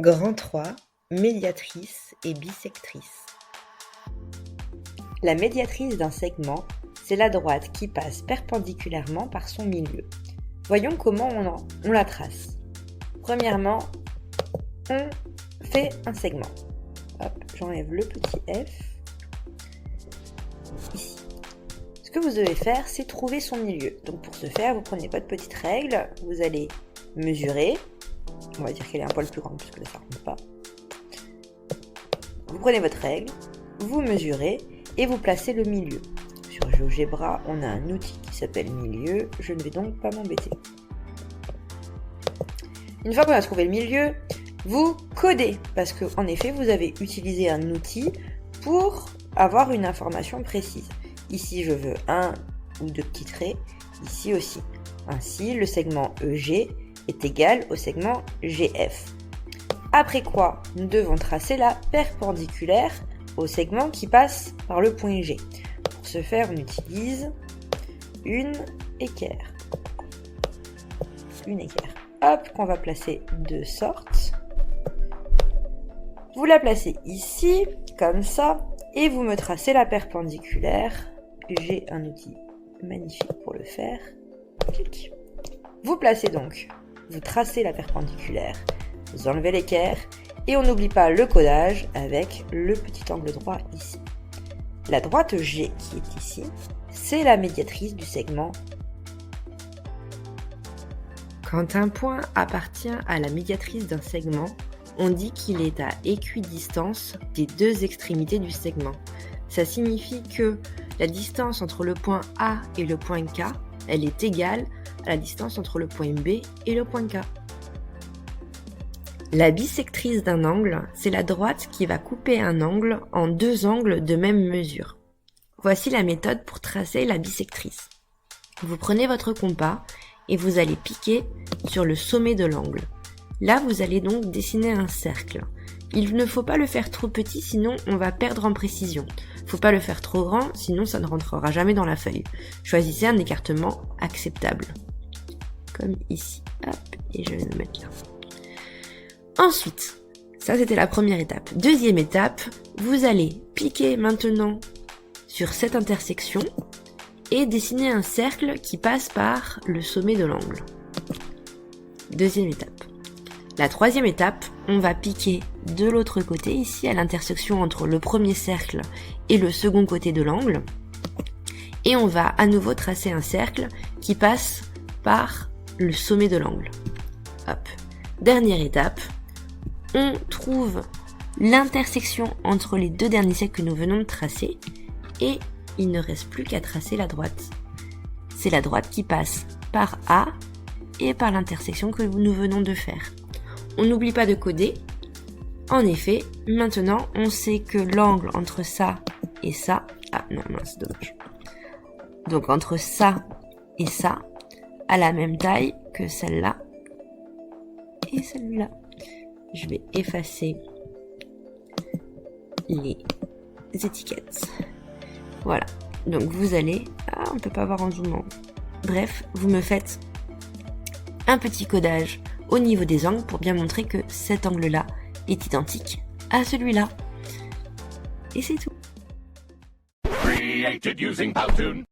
Grand 3, médiatrice et bissectrice. La médiatrice d'un segment, c'est la droite qui passe perpendiculairement par son milieu. Voyons comment on la trace. Premièrement, on fait un segment. Hop, j'enlève le petit F. Ici. Ce que vous devez faire, c'est trouver son milieu. Donc pour ce faire, vous prenez votre petite règle, vous allez mesurer. On va dire qu'elle est un poil plus grande parce que là ça ne rentre pas. Vous prenez votre règle, vous mesurez et vous placez le milieu. Sur GeoGebra, on a un outil qui s'appelle milieu, je ne vais donc pas m'embêter. Une fois qu'on a trouvé le milieu, vous codez parce qu'en effet, vous avez utilisé un outil pour avoir une information précise. Ici, je veux un ou deux petits traits, ici aussi. Ainsi, le segment EG est égal au segment GF. Après quoi, nous devons tracer la perpendiculaire au segment qui passe par le point G. Pour ce faire, on utilise une équerre. Une équerre. Hop, qu'on va placer de sorte. Vous la placez ici, comme ça, et vous me tracez la perpendiculaire. J'ai un outil magnifique pour le faire. Clic. Vous placez donc, vous tracez la perpendiculaire, vous enlevez l'équerre, et on n'oublie pas le codage avec le petit angle droit ici. La droite G qui est ici, c'est la médiatrice du segment. Quand un point appartient à la médiatrice d'un segment, on dit qu'il est à équidistance des deux extrémités du segment. Ça signifie que la distance entre le point A et le point K, elle est égale à la distance entre le point B et le point K. La bissectrice d'un angle, c'est la droite qui va couper un angle en deux angles de même mesure. Voici la méthode pour tracer la bissectrice. Vous prenez votre compas et vous allez piquer sur le sommet de l'angle. Là, vous allez donc dessiner un cercle. Il ne faut pas le faire trop petit, sinon on va perdre en précision. Il ne faut pas le faire trop grand, sinon ça ne rentrera jamais dans la feuille. Choisissez un écartement acceptable. Comme ici. Hop, et je vais le mettre là. Ensuite, ça c'était la première étape. Deuxième étape, vous allez piquer maintenant sur cette intersection et dessiner un cercle qui passe par le sommet de l'angle. Deuxième étape. La troisième étape, on va piquer de l'autre côté, ici à l'intersection entre le premier cercle et le second côté de l'angle. Et on va à nouveau tracer un cercle qui passe par le sommet de l'angle. Hop. Dernière étape, on trouve l'intersection entre les deux derniers cercles que nous venons de tracer et il ne reste plus qu'à tracer la droite. C'est la droite qui passe par A et par l'intersection que nous venons de faire. On n'oublie pas de coder. En effet, maintenant, on sait que l'angle entre ça et ça... Ah non, c'est dommage. Donc entre ça et ça, a la même taille que celle-là et celle-là. Je vais effacer les étiquettes. Voilà. Donc vous allez... Ah, on peut pas voir en zoomant. Bref, vous me faites un petit codage au niveau des angles pour bien montrer que cet angle-là est identique à celui-là. Et c'est tout. Created using Powtoon.